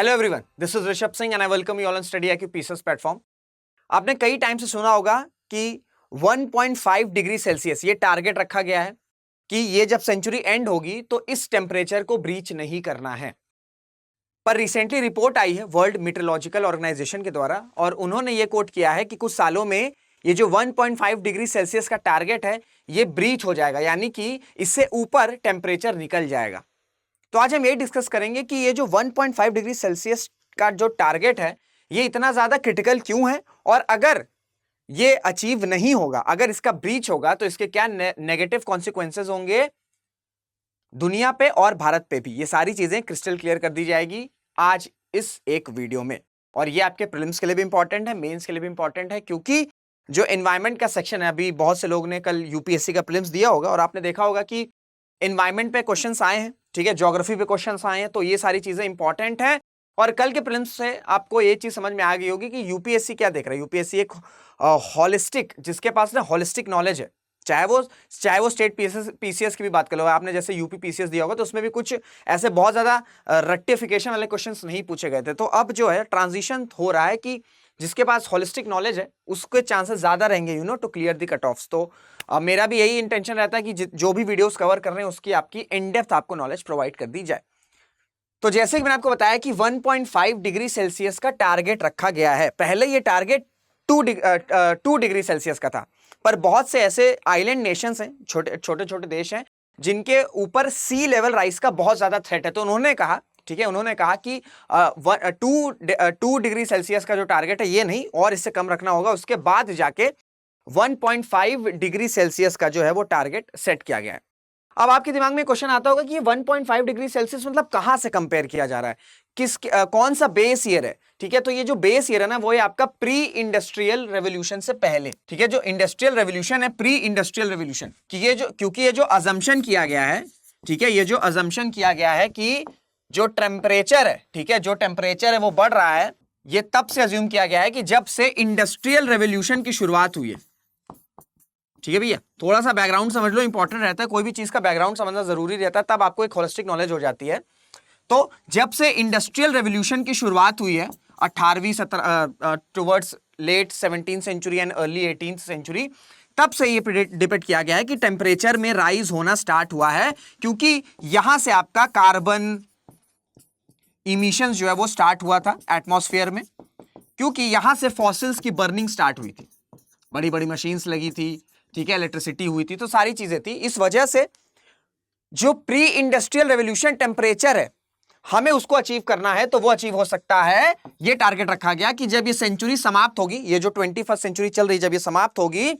Hello everyone, this is Rishabh Singh and I welcome you all on study IQ pieces platform. आपने कई time से सुना होगा कि 1.5 डिग्री सेल्सियस ये टारगेट रखा गया है कि ये जब सेंचुरी एंड होगी तो इस टेम्परेचर को ब्रीच नहीं करना है। पर रिसेंटली रिपोर्ट आई है वर्ल्ड मीटरोलॉजिकल ऑर्गेनाइजेशन के द्वारा और उन्होंने ये कोट किया है कि कुछ सालों में ये जो 1.5 डिग्री सेल्सियस का टारगेट है ये ब्रीच हो जाएगा, यानी कि इससे ऊपर टेम्परेचर निकल जाएगा। तो आज हम ये डिस्कस करेंगे कि ये जो 1.5 डिग्री सेल्सियस का जो टारगेट है ये इतना ज्यादा क्रिटिकल क्यों है, और अगर ये अचीव नहीं होगा, अगर इसका ब्रीच होगा तो इसके क्या नेगेटिव कॉन्सिक्वेंसेस होंगे दुनिया पे और भारत पे भी। ये सारी चीजें क्रिस्टल क्लियर कर दी जाएगी आज इस एक वीडियो में। और ये आपके प्रीलिम्स के लिए भी इंपॉर्टेंट है, मेंस के लिए भी इंपॉर्टेंट है, क्योंकि जो एनवायरमेंट का सेक्शन है, अभी बहुत से लोग ने कल यूपीएससी का प्रीलिम्स दिया होगा और आपने देखा होगा कि एनवायरमेंट पे क्वेश्चंस आए हैं, ठीक है, ज्योग्राफी पे क्वेश्चंस आए हैं, तो ये सारी चीजें इंपॉर्टेंट हैं। और कल के प्रीलिम्स से आपको ये चीज समझ में आ गई होगी कि यूपीएससी क्या देख रहा है। यूपीएससी एक होलिस्टिक, जिसके पास ना होलिस्टिक नॉलेज है, चाहे वो स्टेट पीसीएस की भी बात कर लो। आपने जैसे यूपी पीसीएस दिया होगा तो उसमें भी कुछ ऐसे बहुत ज्यादा रेक्टिफिकेशन वाले क्वेश्चंस नहीं पूछे गए थे। तो अब जो है ट्रांजिशन हो रहा है कि जिसके पास होलिस्टिक नॉलेज है उसके चांसेस ज्यादा रहेंगे to clear the cut offs. तो मेरा भी यही इंटेंशन रहता है कि जो भी वीडियोस कवर कर रहे हैं उसकी आपकी इन डेप्थ आपको नॉलेज प्रोवाइड कर दी जाए। तो जैसे कि मैंने आपको बताया कि 1.5 डिग्री सेल्सियस का टारगेट रखा गया है। पहले ये टारगेट 2 डिग्री सेल्सियस का था, पर बहुत से ऐसे आइलैंड नेशंस हैं, छोटे छोटे देश हैं, जिनके ऊपर सी लेवल राइज का बहुत ज्यादा थ्रेट है। तो उन्होंने कहा, ठीक है, उन्होंने कहा कि 2 डिग्री सेल्सियस का जो टारगेट है ये नहीं और इससे कम रखना होगा। उसके बाद जाके 1.5 डिग्री सेल्सियस का जो है वो टारगेट सेट किया गया है। अब आपके दिमाग में क्वेश्चन आता होगा कि ये 1.5 डिग्री सेल्सियस मतलब कहां से कंपेयर किया जा रहा है, कौन सा बेस ईयर है। ठीक है, तो ये जो बेस ईयर है ना वो है आपका प्री इंडस्ट्रियल रेवोल्यूशन से पहले। ठीक है, जो इंडस्ट्रियल रेवोल्यूशन है, प्री इंडस्ट्रियल रेवोल्यूशन की क्योंकि ये जो अजम्पशन किया गया है, ठीक है, ये जो अजम्पशन किया गया है कि जो टेम्परेचर है, ठीक है, जो टेम्परेचर है वो बढ़ रहा है, ये तब से अज्यूम किया गया है कि जब से इंडस्ट्रियल रेवोल्यूशन की शुरुआत हुई है। ठीक है भैया, थोड़ा सा बैकग्राउंड समझ लो, इंपॉर्टेंट रहता है, कोई भी चीज का बैकग्राउंड समझना जरूरी रहता है, तब आपको एक होलिस्टिक नॉलेज हो जाती है। तो जब से इंडस्ट्रियल रेवोल्यूशन की शुरुआत हुई है 18वीं towards late 17th century and early 18th century, तब से ये डिपेक्ट किया गया है कि टेम्परेचर में राइज होना स्टार्ट हुआ है, क्योंकि यहां से आपका कार्बन इमिशंस जो है वो स्टार्ट हुआ था एटमॉस्फेयर में, क्योंकि यहां से फॉसिल्स की बर्निंग स्टार्ट हुई थी, बड़ी बड़ी मशीन्स लगी थी, ठीक है, इलेक्ट्रिसिटी हुई थी, तो सारी चीजें थी। इस वजह से जो प्री इंडस्ट्रियल रेवोल्यूशन टेम्परेचर है हमें उसको अचीव करना है, तो वो अचीव हो सकता है, ये टारगेट रखा गया कि जब ये सेंचुरी समाप्त होगी, ये जो 21st सेंचुरी चल रही, जब ये समाप्त होगी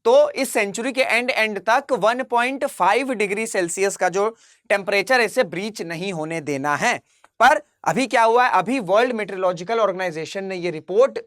तो इस सेंचुरी के एंड तक 1.5 डिग्री सेल्सियस का जो टेम्परेचर इसे ब्रीच नहीं होने देना है। पर अभी क्या हुआ है, अभी वर्ल्ड मेट्रोलॉजिकल ऑर्गेनाइजेशन ने ये रिपोर्ट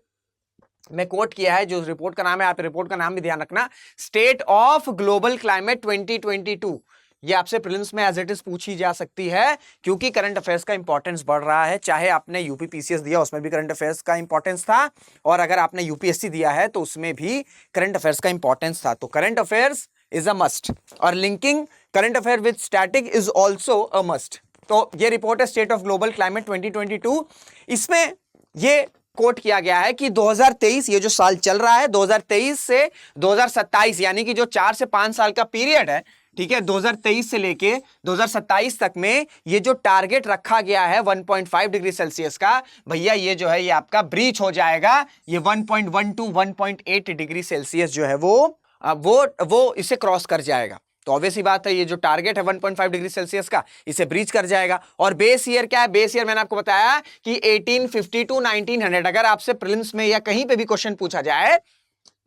में कोट किया है, जो रिपोर्ट का नाम है, आप रिपोर्ट का नाम भी ध्यान रखना, स्टेट ऑफ ग्लोबल क्लाइमेट 2022। ये आपसे प्रीलिम्स में एज इट इज पूछी जा सकती है, क्योंकि करंट अफेयर्स का इंपॉर्टेंस बढ़ रहा है। चाहे आपने यूपी पीसीएस दिया उसमें भी करंट अफेयर्स का इंपॉर्टेंस था, और अगर आपने यूपीएससी दिया है तो उसमें भी करंट अफेयर्स का इंपॉर्टेंस था। तो current affairs is a must, और linking current affair with static is also a must. तो ये रिपोर्ट है स्टेट ऑफ ग्लोबल क्लाइमेट 2022। इसमें ये कोट किया गया है कि 2023, ये जो साल चल रहा है, 2023 से 2027, यानी कि जो 4 से 5 साल का पीरियड है, ठीक है, 2023 से लेके 2027 तक में ये जो टारगेट रखा गया है 1.5 डिग्री सेल्सियस का, भैया ये जो है ये आपका ब्रीच हो जाएगा। ये 1.1 to 1.8 डिग्री सेल्सियस जो है वो इसे क्रॉस कर जाएगा। तो ऑब्वियस ही बात है, ये जो टारगेट है 1.5 डिग्री सेल्सियस का, इसे ब्रीच कर जाएगा। और बेस ईयर क्या है, बेस ईयर मैंने आपको बताया कि 1850 to 1900। अगर आपसे प्रीलिम्स में या कहीं पे भी क्वेश्चन पूछा जाए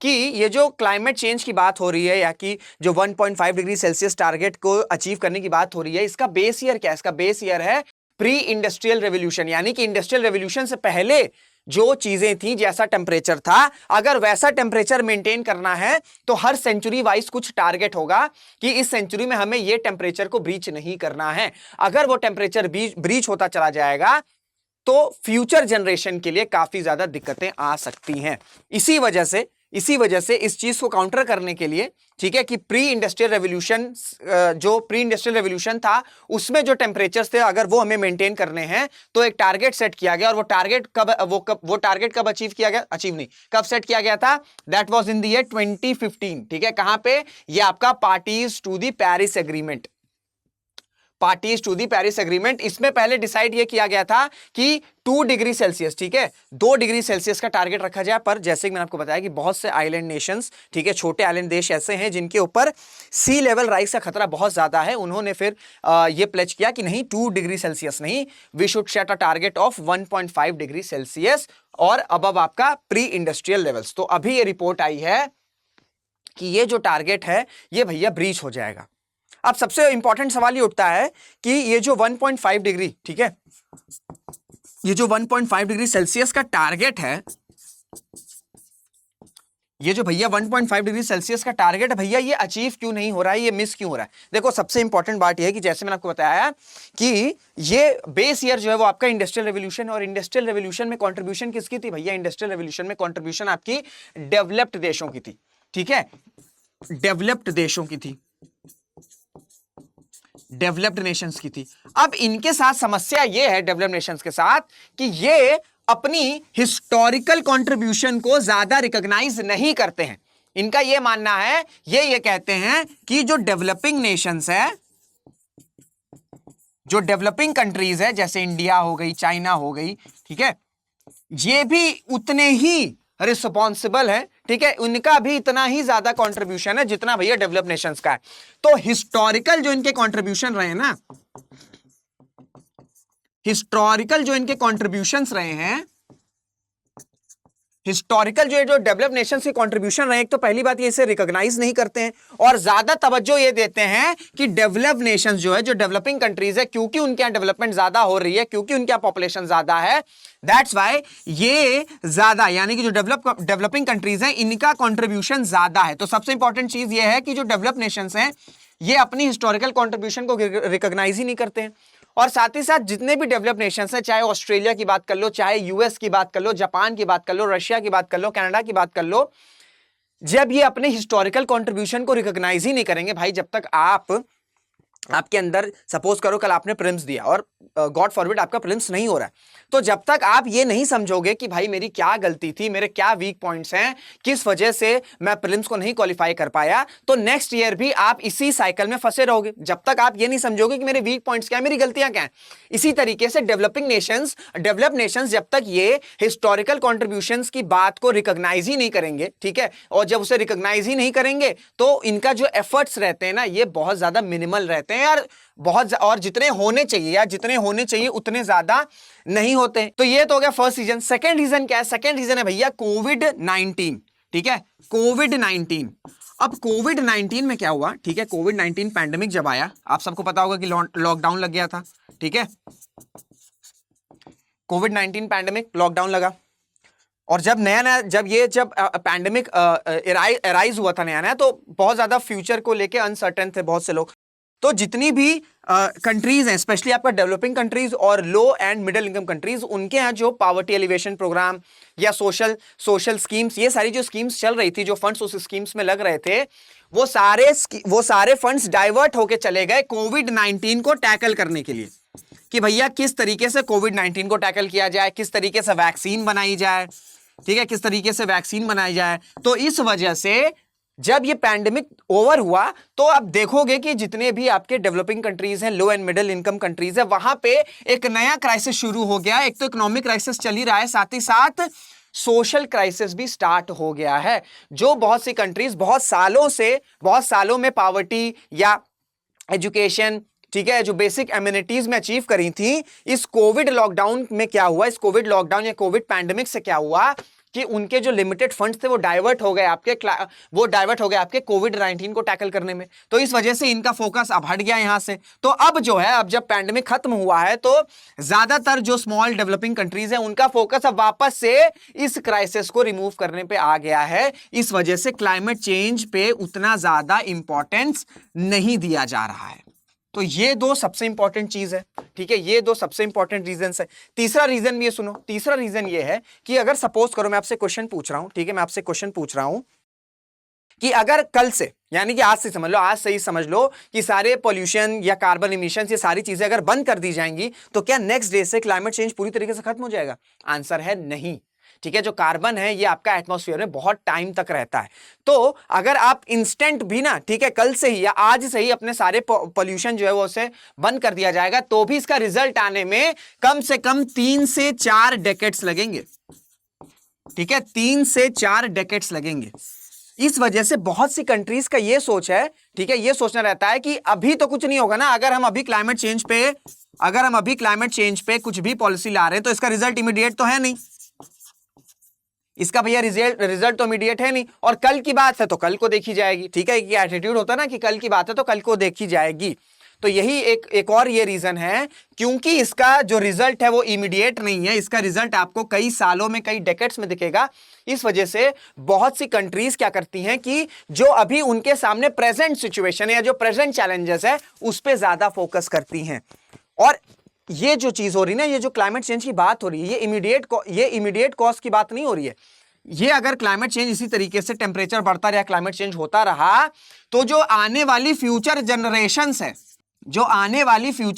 कि ये जो क्लाइमेट चेंज की बात हो रही है, या कि जो 1.5 डिग्री सेल्सियस टारगेट को अचीव करने की बात हो रही है, इसका बेस ईयर क्या है, इसका बेस ईयर है प्री इंडस्ट्रियल रेवोल्यूशन, यानी कि इंडस्ट्रियल रेवोल्यूशन से पहले जो चीजें थी, जैसा टेम्परेचर था, अगर वैसा टेम्परेचर मेंटेन करना है तो हर सेंचुरी वाइज कुछ टारगेट होगा कि इस सेंचुरी में हमें ये टेम्परेचर को ब्रीच नहीं करना है। अगर वो टेम्परेचर ब्रीच होता चला जाएगा तो फ्यूचर जनरेशन के लिए काफी ज्यादा दिक्कतें आ सकती हैं। इसी वजह से इसी वजह से इस चीज को काउंटर करने के लिए, ठीक है, कि प्री इंडस्ट्रियल रेवोल्यूशन, जो प्री इंडस्ट्रियल रेवोल्यूशन था उसमें जो टेम्परेचर्स थे अगर वो हमें मेंटेन करने हैं तो एक टारगेट सेट किया गया। और वो टारगेट कब अचीव किया गया, अचीव नहीं, कब सेट किया गया था, that was in the year 2015। ठीक है, कहां पे, ये आपका parties to the Paris agreement, parties to the Paris agreement. इसमें पहले डिसाइड यह किया गया था कि 2 डिग्री सेल्सियस, ठीक है, 2 डिग्री सेल्सियस का टारगेट रखा जाए। पर जैसे कि मैंने आपको बताया कि बहुत से आइलैंड नेशंस, ठीक है, छोटे आइलैंड देश ऐसे हैं जिनके ऊपर सी लेवल राइज का खतरा बहुत ज्यादा है। उन्होंने फिर यह प्लेज किया कि नहीं, 2 डिग्री सेल्सियस नहीं, we should set a target of 1.5 degree Celsius और अबव आपका प्री इंडस्ट्रियल लेवल्स। तो अभी ये रिपोर्ट आई है कि ये जो टारगेट है ये भैया ब्रीच हो जाएगा। अब सबसे इंपॉर्टेंट सवाल ये उठता है कि ये जो 1.5 डिग्री, ठीक है, ये जो 1.5 डिग्री सेल्सियस का टारगेट है, ये जो भैया 1.5 डिग्री सेल्सियस का टारगेट है भैया, ये अचीव क्यों नहीं हो रहा है, ये मिस क्यों हो रहा है? देखो सबसे इंपॉर्टेंट बात ये है कि जैसे मैंने आपको बताया कि ये बेस ईयर जो है वो आपका इंडस्ट्रियल रेवोल्यूशन, और इंडस्ट्रियल रेवोल्यूशन में कंट्रीब्यूशन किसकी थी भैया? इंडस्ट्रियल रेवोल्यूशन में कंट्रीब्यूशन आपकी डेवलप्ड देशों की थी, ठीक है, डेवलप्ड देशों की थी, डेवलप्ड नेशंस की थी। अब इनके साथ समस्या ये है डेवलप्ड नेशंस के साथ कि ये अपनी हिस्टोरिकल कंट्रीब्यूशन को ज्यादा रिकॉग्नाइज नहीं करते हैं। इनका यह मानना है, ये कहते हैं कि जो डेवलपिंग नेशंस है, जो डेवलपिंग कंट्रीज है, जैसे इंडिया हो गई, चाइना हो गई, ठीक है, ये भी उतने ही रिस्पॉन्सिबल है, ठीक है, उनका भी इतना ही ज्यादा कंट्रीब्यूशन है जितना भैया डेवलप नेशंस का है। तो हिस्टोरिकल जो इनके कंट्रीब्यूशन रहे ना, हिस्टोरिकल जो इनके कंट्रीब्यूशंस रहे हैं, हिस्टोरिकल जो डेवलप नेशंस के कंट्रीब्यूशन रहे, एक तो पहली बात ये इसे रिकॉग्नाइज नहीं करते हैं और ज्यादा तवज्जो ये देते हैं कि डेवलप नेशंस जो है, जो डेवलपिंग कंट्रीज है, क्योंकि उनके यहां डेवलपमेंट ज्यादा हो रही है, क्योंकि उनके यहां पॉपुलेशन ज्यादा है, दैट्स व्हाई ये ज्यादा, यानी कि जो डेवलपिंग कंट्रीज हैं इनका कंट्रीब्यूशन ज्यादा है। तो सबसे इंपॉर्टेंट चीज ये है कि जो डेवलप नेशंस हैं ये अपनी हिस्टोरिकल कंट्रीब्यूशन को रिकॉग्नाइज ही नहीं करते हैं। और साथ ही साथ जितने भी डेवलप नेशंस हैं, चाहे ऑस्ट्रेलिया की बात कर लो, चाहे यूएस की बात कर लो, जापान की बात कर लो, रशिया की बात कर लो, कनाडा की बात कर लो, जब ये अपने हिस्टोरिकल कंट्रीब्यूशन को रिकॉग्नाइज ही नहीं करेंगे भाई, जब तक आपके अंदर, सपोज करो कल आपने प्रीलिम्स दिया और गॉड फॉरबिड आपका प्रीलिम्स नहीं हो रहा है, तो जब तक आप ये नहीं समझोगे कि भाई मेरी क्या गलती थी, मेरे क्या वीक पॉइंट्स हैं, किस वजह से मैं प्रीलिम्स को नहीं क्वालिफाई कर पाया, तो नेक्स्ट ईयर भी आप इसी साइकिल में फंसे रहोगे। जब तक आप ये नहीं समझोगे कि मेरे वीक पॉइंट्स क्या है, मेरी गलतियां क्या हैं। इसी तरीके से डेवलप नेशंस जब तक ये हिस्टोरिकल कॉन्ट्रीब्यूशंस की बात को रिकॉग्नाइज ही नहीं करेंगे, ठीक है, और जब उसे रिकॉग्नाइज ही नहीं करेंगे तो इनका जो एफर्ट्स रहते हैं ना, ये बहुत ज्यादा मिनिमल रहते हैं यार, और जितने होने चाहिए यार, जितने होने चाहिए उतने ज्यादा नहीं होते। तो ये तो हो गया फर्स्ट रीजन। सेकंड रीजन क्या है? सेकंड रीजन है भैया कोविड-19, ठीक है, कोविड-19। अब कोविड-19 में क्या हुआ, ठीक है, कोविड-19 पैंडेमिक जब आया, आप सबको पता होगा कि लॉकडाउन लग गया था, ठीक है, कोविड-19 पैंडेमिक, लॉकडाउन लगा। और जब जब पैंडेमिक अराइज हुआ था नया, तो बहुत ज्यादा फ्यूचर को लेके अनसर्टेन थे बहुत से लोग। तो जितनी भी कंट्रीज हैं, स्पेशली आपका डेवलपिंग कंट्रीज और लो एंड मिडिल इनकम कंट्रीज, उनके यहाँ जो पावर्टी एलिवेशन प्रोग्राम या सोशल स्कीम्स, ये सारी जो स्कीम्स चल रही थी, जो फंड्स उस स्कीम्स में लग रहे थे, वो सारे फंड्स डाइवर्ट होके चले गए कोविड-19 को टैकल करने के लिए, कि भैया किस तरीके से कोविड-19 को टैकल किया जाए, किस तरीके से वैक्सीन बनाई जाए, ठीक है, किस तरीके से वैक्सीन बनाई जाए। तो इस वजह से जब ये पैंडेमिक ओवर हुआ तो आप देखोगे कि जितने भी आपके डेवलपिंग कंट्रीज हैं, लो एंड मिडिल इनकम कंट्रीज है, वहां पे एक नया क्राइसिस शुरू हो गया। एक तो इकोनॉमिक क्राइसिस चल ही रहा है, साथ ही साथ सोशल क्राइसिस भी स्टार्ट हो गया है। जो बहुत सी कंट्रीज बहुत सालों में पावर्टी या एजुकेशन, ठीक है, जो बेसिक एमिनिटीज में अचीव करी थी, इस कोविड लॉकडाउन में क्या हुआ, इस कोविड लॉकडाउन या कोविड पैंडेमिक से क्या हुआ कि उनके जो लिमिटेड फंड्स थे वो डाइवर्ट हो गए आपके कोविड-19 को टैकल करने में। तो इस वजह से इनका फोकस अब हट गया यहां से। तो अब जो है, अब जब पैंडेमिक खत्म हुआ है तो ज्यादातर जो स्मॉल डेवलपिंग कंट्रीज हैं उनका फोकस अब वापस से इस क्राइसिस को रिमूव करने पे आ गया है। इस वजह से क्लाइमेट चेंज पे उतना ज्यादा इंपॉर्टेंस नहीं दिया जा रहा है। तो ये दो सबसे इंपॉर्टेंट चीज है, ठीक है, ये दो सबसे इंपॉर्टेंट रीजन है। तीसरा रीजन भी ये सुनो, तीसरा रीजन ये है कि अगर सपोज करो मैं आपसे क्वेश्चन पूछ रहा हूं, ठीक है, मैं आपसे क्वेश्चन पूछ रहा हूं कि अगर कल से, यानी कि आज से समझ लो, आज से ही समझ लो कि सारे पोल्यूशन या कार्बन इमिशन, ये सारी चीजें अगर बंद कर दी जाएंगी तो क्या नेक्स्ट डे से क्लाइमेट चेंज पूरी तरीके से खत्म हो जाएगा? आंसर है नहीं, ठीक है। जो कार्बन है ये आपका एटमॉस्फेयर में बहुत टाइम तक रहता है। तो अगर आप इंस्टेंट भी ना, ठीक है, कल से ही या आज से ही अपने सारे पोल्यूशन जो है वो उसे बंद कर दिया जाएगा, तो भी इसका रिजल्ट आने में कम से कम 3 से 4 डेकेड्स लगेंगे, ठीक है, 3 से 4 डेकेड्स लगेंगे। इस वजह से बहुत सी कंट्रीज का ये सोच है, ठीक है, ये सोचना रहता है कि अभी तो कुछ नहीं होगा ना, अगर हम अभी क्लाइमेट चेंज पे कुछ भी पॉलिसी ला रहे हैं तो इसका रिजल्ट इमीडिएट तो है नहीं, इसका भैया रिजल्ट तो इमीडिएट है नहीं, और कल की बात है तो कल को देखी जाएगी, ठीक है, ये एटीट्यूड होता है ना कि कल की बात है तो कल को देखी जाएगी। तो यही एक और ये रीजन है, क्योंकि इसका जो रिजल्ट है वो इमीडिएट नहीं है, इसका रिजल्ट आपको कई सालों में, कई डेकेड्स में दिखेगा। इस वजह से बहुत सी कंट्रीज क्या करती हैं कि जो अभी उनके सामने प्रेजेंट सिचुएशन है या जो प्रेजेंट चैलेंजेस है उस पर ज्यादा फोकस करती हैं। और ये जो चीज हो रही है ना, ये जो क्लाइमेट चेंज की बात हो रही है, ये इमीडिएट कॉज की बात नहीं हो रही है। ये अगर क्लाइमेट चेंज इसी तरीके से टेम्परेचर बढ़ता रहा, क्लाइमेट चेंज होता रहा, तो जो आने वाली फ्यूचर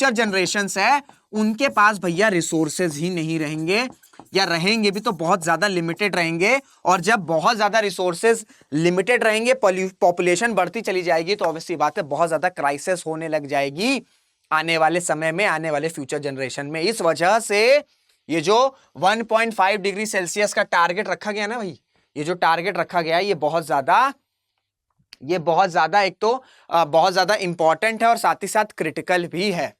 जनरेशंस है उनके पास भैया रिसोर्सेज ही नहीं रहेंगे, या रहेंगे भी तो बहुत ज्यादा लिमिटेड रहेंगे। और जब बहुत ज्यादा रिसोर्सेज लिमिटेड रहेंगे, पॉपुलेशन बढ़ती चली जाएगी, तो ऑब्वियसली बात है बहुत ज्यादा क्राइसिस होने लग जाएगी आने वाले समय में, आने वाले फ्यूचर जनरेशन में। इस वजह से ये जो 1.5 डिग्री सेल्सियस का टारगेट रखा गया ना भाई, ये जो टारगेट रखा गया है ये बहुत ज्यादा एक तो बहुत ज्यादा इंपॉर्टेंट है और साथ ही साथ क्रिटिकल भी है।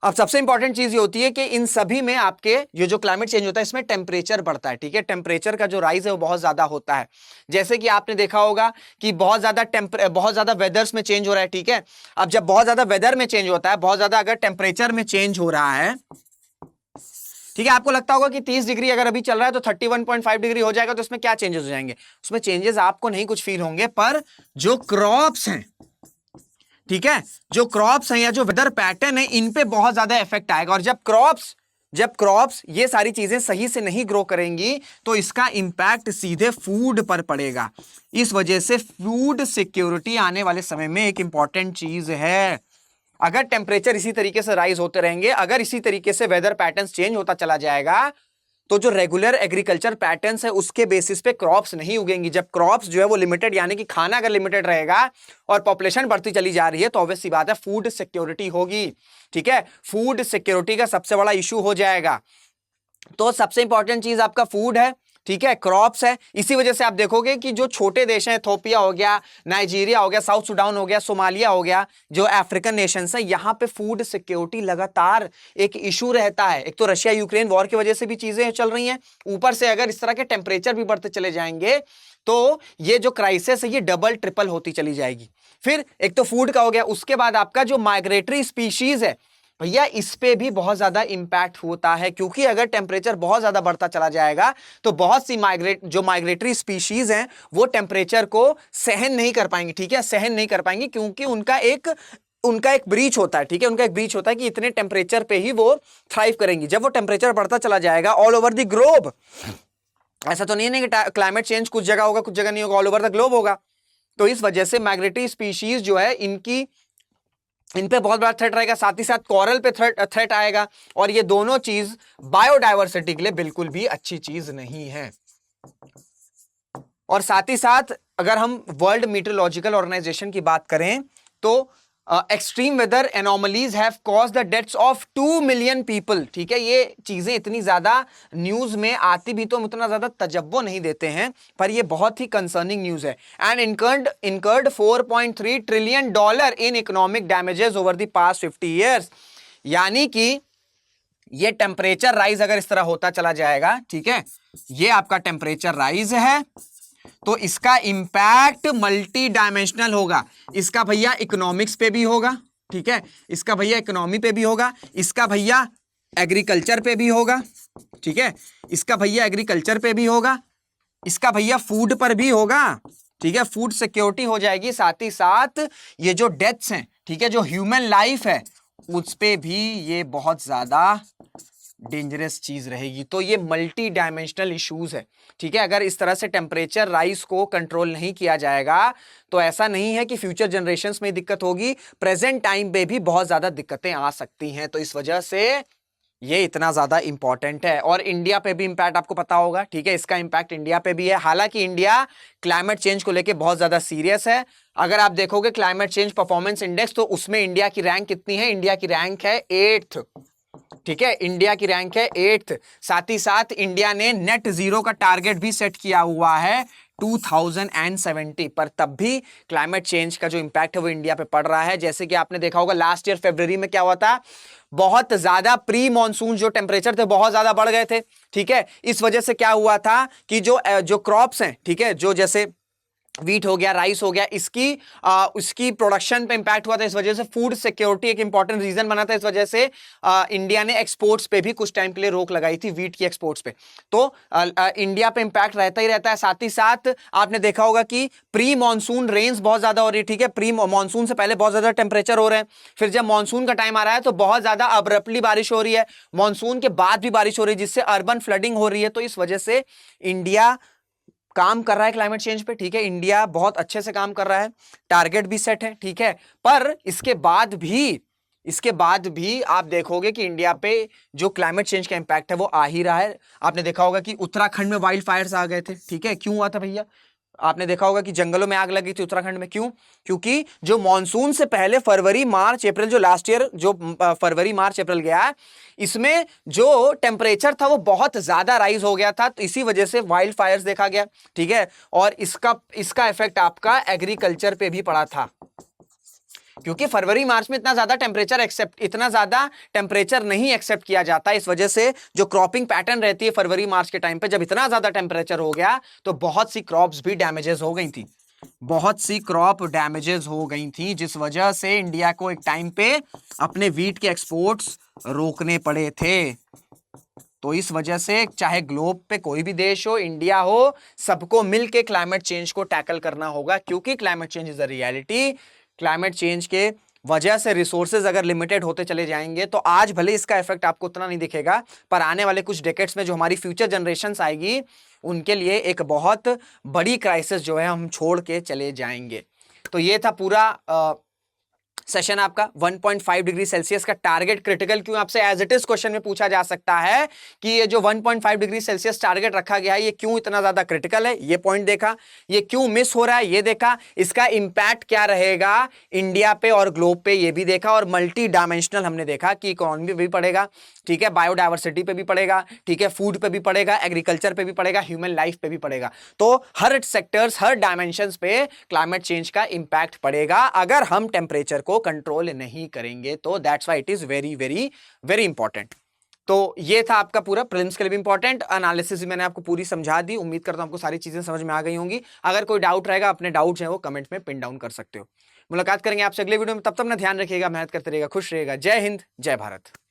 अब सबसे इंपॉर्टेंट चीज ये होती है कि इन सभी में आपके ये जो क्लाइमेट चेंज होता है इसमें टेम्परेचर बढ़ता है, ठीक है, टेम्परेचर का जो राइज है वो बहुत ज्यादा होता है। जैसे कि आपने देखा होगा कि बहुत ज्यादा वेदर्स में चेंज हो रहा है, ठीक है। अब जब बहुत ज्यादा वेदर में चेंज होता है, बहुत ज्यादा अगर टेम्परेचर में चेंज हो रहा है, ठीक है, आपको लगता होगा कि 30 डिग्री अगर अभी चल रहा है तो 31.5 डिग्री हो जाएगा, तो इसमें क्या चेंजेस हो जाएंगे? उसमें चेंजेस आपको नहीं कुछ फील होंगे, पर जो क्रॉप्स हैं, ठीक है, जो क्रॉप्स हैं या जो वेदर पैटर्न है, इन पे बहुत ज्यादा इफेक्ट आएगा। और जब क्रॉप्स ये सारी चीजें सही से नहीं ग्रो करेंगी तो इसका इंपैक्ट सीधे फूड पर पड़ेगा। इस वजह से फूड सिक्योरिटी आने वाले समय में एक इंपॉर्टेंट चीज है। अगर टेम्परेचर इसी तरीके से राइज होते रहेंगे, अगर इसी तरीके से वेदर पैटर्न्स चेंज होता चला जाएगा, तो जो रेगुलर एग्रीकल्चर पैटर्न्स है उसके बेसिस पे क्रॉप्स नहीं उगेंगी। जब क्रॉप्स जो है वो लिमिटेड, यानी कि खाना अगर लिमिटेड रहेगा और पॉपुलेशन बढ़ती चली जा रही है, तो ऑब्वियस सी बात है फूड सिक्योरिटी होगी, ठीक है, फूड सिक्योरिटी का सबसे बड़ा इशू हो जाएगा। तो सबसे इंपॉर्टेंट चीज आपका फूड है, ठीक है, क्रॉप्स है। इसी वजह से आप देखोगे कि जो छोटे देश हैं, इथियोपिया हो गया, नाइजीरिया हो गया, साउथ सुडान हो गया, सोमालिया हो गया, जो अफ्रीकन नेशंस हैं, यहां पे फूड सिक्योरिटी लगातार एक इशू रहता है। एक तो रशिया यूक्रेन वॉर की वजह से भी चीजें चल रही हैं, ऊपर से अगर इस तरह के टेम्परेचर भी बढ़ते चले जाएंगे तो ये जो क्राइसिस है ये डबल ट्रिपल होती चली जाएगी। फिर एक तो फूड का हो गया, उसके बाद आपका जो माइग्रेटरी स्पीशीज है भैया, इस पे भी बहुत ज्यादा इंपैक्ट होता है, क्योंकि अगर टेम्परेचर बहुत ज्यादा बढ़ता चला जाएगा तो बहुत सी माइग्रेटरी स्पीशीज हैं वो टेम्परेचर को सहन नहीं कर पाएंगी, ठीक है, सहन नहीं कर पाएंगी, क्योंकि उनका एक ब्रीच होता है, ठीक है, उनका एक ब्रीच होता है कि इतने टेम्परेचर पे ही वो थ्राइव करेंगी। जब वो टेम्परेचर बढ़ता चला जाएगा ऑल ओवर द ग्लोब, ऐसा तो नहीं है कि क्लाइमेट चेंज कुछ जगह होगा कुछ जगह नहीं होगा, ऑल ओवर द ग्लोब होगा। तो इस वजह से माइग्रेटरी स्पीशीज जो है इन पे बहुत बड़ा थ्रेट रहेगा, साथ ही साथ कोरल पे थ्रेट आएगा, और ये दोनों चीज बायोडायवर्सिटी के लिए बिल्कुल भी अच्छी चीज नहीं है। और साथ ही साथ अगर हम वर्ल्ड मीटरोलॉजिकल ऑर्गेनाइजेशन की बात करें तो extreme weather anomalies have caused the deaths of 2 million people, ठीक है, ये चीजें इतनी ज्यादा न्यूज में आती भी तो हम उतना ज्यादा तजब्बो नहीं देते हैं, पर ये बहुत ही कंसर्निंग न्यूज है। And incurred $4.3 trillion in economic damages over the past 50 years. यानी कि ये टेम्परेचर राइज अगर इस तरह होता चला जाएगा, ठीक है, ये आपका टेम्परेचर राइज है, तो इसका इंपैक्ट मल्टी डायमेंशनल होगा। इसका भैया इकोनॉमिक्स पे भी होगा, ठीक है, इसका भैया इकोनॉमी पे भी होगा, इसका भैया एग्रीकल्चर पे भी होगा, ठीक है, इसका भैया एग्रीकल्चर पे भी होगा, इसका भैया फूड पर भी होगा, ठीक है, फूड सिक्योरिटी हो जाएगी। साथ ही साथ ये जो डेथ्स हैं, ठीक है, जो ह्यूमन लाइफ है उस पे भी ये बहुत ज्यादा डेंजरस चीज रहेगी। तो ये मल्टी डायमेंशनल इश्यूज है, ठीक है। अगर इस तरह से टेम्परेचर राइज को कंट्रोल नहीं किया जाएगा तो ऐसा नहीं है कि फ्यूचर जनरेशंस में दिक्कत होगी, प्रेजेंट टाइम पे भी बहुत ज्यादा दिक्कतें आ सकती हैं। तो इस वजह से ये इतना ज्यादा इंपॉर्टेंट है। और इंडिया पे भी इंपैक्ट आपको पता होगा, ठीक है, इसका इंपैक्ट इंडिया पे भी है। हालांकि इंडिया क्लाइमेट चेंज को लेके बहुत ज्यादा सीरियस है। अगर आप देखोगे क्लाइमेट चेंज परफॉर्मेंस इंडेक्स, तो उसमें इंडिया की रैंक कितनी है? इंडिया की रैंक है 8th, ठीक है, इंडिया की रैंक है 8th। साथ ही साथ इंडिया ने नेट जीरो का टारगेट भी सेट किया हुआ है 2070 पर, तब भी क्लाइमेट चेंज का जो इंपैक्ट है वो इंडिया पे पड़ रहा है। जैसे कि आपने देखा होगा लास्ट ईयर फरवरी में क्या हुआ था, बहुत ज्यादा प्री मॉनसून जो टेम्परेचर थे बहुत ज्यादा बढ़ गए थे, ठीक है। इस वजह से क्या हुआ था कि जो क्रॉप्स हैं, ठीक है, जो जैसे वीट हो गया, राइस हो गया, उसकी प्रोडक्शन पे इंपैक्ट हुआ था। इस वजह से फूड सिक्योरिटी एक इंपॉर्टेंट रीजन बना था। इस वजह से इंडिया ने एक्सपोर्ट्स पे भी कुछ टाइम के लिए रोक लगाई थी, वीट की एक्सपोर्ट्स पे। तो इंडिया पे इंपैक्ट रहता ही रहता है। साथ ही साथ आपने देखा होगा कि प्री मॉनसून रेन्स बहुत ज्यादा हो रही है, ठीक है, प्री मॉनसून से पहले बहुत ज्यादा टेम्परेचर हो रहे हैं। फिर जब मॉनसून का टाइम आ रहा है तो बहुत ज्यादा अब्रप्टली बारिश हो रही है, मॉनसून के बाद भी बारिश हो रही है, जिससे अर्बन फ्लडिंग हो रही है। तो इस वजह से इंडिया काम कर रहा है क्लाइमेट चेंज पे, ठीक है, इंडिया बहुत अच्छे से काम कर रहा है, टारगेट भी सेट है, ठीक है। पर इसके बाद भी आप देखोगे कि इंडिया पे जो क्लाइमेट चेंज का इंपैक्ट है वो आ ही रहा है। आपने देखा होगा कि उत्तराखंड में वाइल्ड फायर्स आ गए थे, ठीक है, क्यों हुआ था भैया? आपने देखा होगा कि जंगलों में आग लगी थी उत्तराखंड में, क्यों? क्योंकि जो मॉनसून से पहले फरवरी मार्च अप्रैल, जो लास्ट ईयर जो फरवरी मार्च अप्रैल गया, इसमें जो टेम्परेचर था वो बहुत ज्यादा राइज हो गया था। तो इसी वजह से वाइल्ड फायर्स देखा गया, ठीक है। और इसका इफेक्ट आपका एग्रीकल्चर पे भी पड़ा था, क्योंकि फरवरी मार्च में इतना ज्यादा टेम्परेचर नहीं एक्सेप्ट किया जाता। इस वजह से जो क्रॉपिंग पैटर्न रहती है फरवरी मार्च के टाइम पे, जब इतना ज्यादा टेम्परेचर हो गया तो बहुत सी क्रॉप्स भी डैमेजेस हो गई थी, बहुत सी क्रॉप डैमेजेस हो गई थी, जिस वजह से इंडिया को एक टाइम पे अपने वीट के एक्सपोर्ट्स रोकने पड़े थे। तो इस वजह से चाहे ग्लोब पे कोई भी देश हो, इंडिया हो, सबको मिलके क्लाइमेट चेंज को टैकल करना होगा, क्योंकि climate change is a reality. Climate change के वजह से रिसोर्सेज अगर लिमिटेड होते चले जाएंगे तो आज भले इसका इफेक्ट आपको उतना नहीं दिखेगा, पर आने वाले कुछ डेकेड्स में जो हमारी फ्यूचर जनरेशंस आएगी उनके लिए एक बहुत बड़ी क्राइसिस जो है हम छोड़ के चले जाएंगे। तो ये था पूरा सेशन आपका 1.5 डिग्री सेल्सियस का टारगेट क्रिटिकल क्यों, आपसे एज इट इज क्वेश्चन में पूछा जा सकता है कि ये जो 1.5 डिग्री सेल्सियस टारगेट रखा गया है ये क्यों इतना ज्यादा क्रिटिकल है, ये पॉइंट देखा। ये क्यों मिस हो रहा है ये देखा। इसका इंपैक्ट क्या रहेगा इंडिया पे और ग्लोब पे ये भी देखा। और मल्टी डायमेंशनल हमने देखा कि इकोनॉमी पे भी पड़ेगा, ठीक है, बायोडायवर्सिटी पे भी पड़ेगा, ठीक है, फूड पे भी पड़ेगा, एग्रीकल्चर पे भी पड़ेगा, ह्यूमन लाइफ पे भी पड़ेगा। तो हर सेक्टर्स, हर डायमेंशंस पे क्लाइमेट चेंज का इंपैक्ट पड़ेगा अगर हम टेम्परेचर को कंट्रोल नहीं करेंगे। तो that's why it is very very very important. तो ये था आपका पूरा प्रीलिम्स के लिए भी इंपॉर्टेंट एनालिसिस भी मैंने आपको पूरी समझा दी। उम्मीद करता हूं आपको सारी चीजें समझ में आ गई होंगी। अगर कोई डाउट रहेगा अपने डाउट्स हैं वो कमेंट में पिन डाउन कर सकते हो। मुलाकात करेंगे आपसे अगले वीडियो में, तब तक अपना ध्यान रखिएगा, मेहनत करते रहिएगा, खुश रहिएगा। जय हिंद, जय भारत।